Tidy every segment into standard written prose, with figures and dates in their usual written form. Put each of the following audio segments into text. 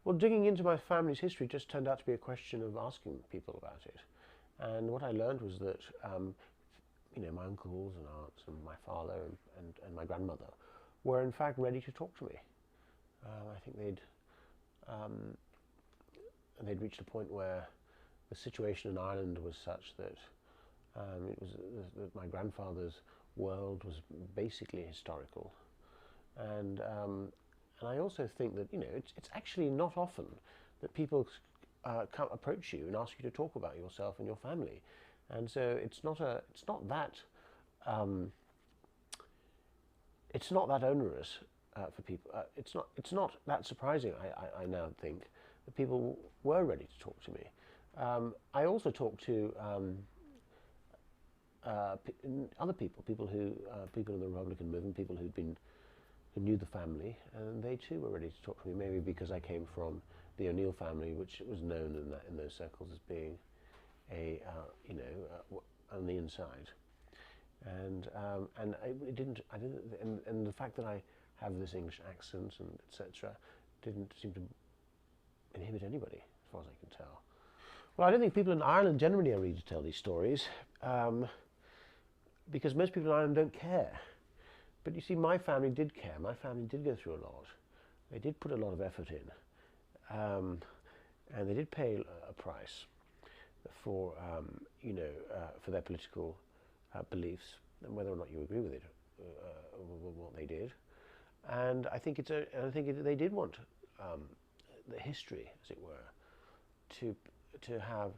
Well, digging into my family's history just turned out to be a question of asking people about it. And what I learned was that, my uncles and aunts and my father and my grandmother were in fact ready to talk to me. I think um, they'd reached a point where the situation in Ireland was such that that my grandfather's world was basically historical, and I also think that it's actually not often that people come approach you and ask you to talk about yourself and your family, and so um, it's not that onerous for people. It's not that surprising. I now think that people were ready to talk to me. I also talked to other people in the Republican movement, people who knew the family, and they too were ready to talk to me. Maybe because I came from the O'Neill family, which was known in those circles as being on the inside, and and the fact that I have this English accent and etc. didn't seem to inhibit anybody, as far as I can tell. Well, I don't think people in Ireland generally are ready to tell these stories, because most people in Ireland don't care. But you see, my family did care. My family did go through a lot. They did put a lot of effort in, and they did pay a price for, for their political beliefs, and whether or not you agree with it, what they did. And I think they did want the history, as it were, to have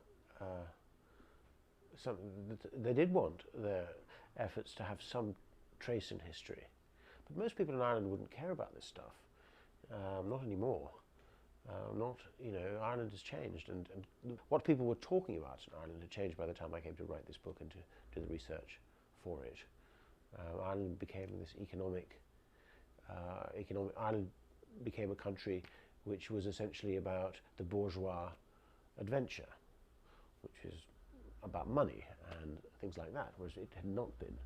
some. They did want their efforts to have some trace in history, but most people in Ireland wouldn't care about this stuff. Not anymore. Ireland has changed, and what people were talking about in Ireland had changed by the time I came to write this book and to do the research for it. Ireland became this Ireland became a country which was essentially about the bourgeois adventure, which is about money and things like that, whereas it had not been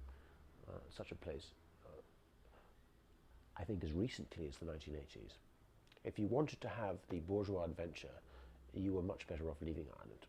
such a place, I think, as recently as the 1980s. If you wanted to have the bourgeois adventure, you were much better off leaving Ireland.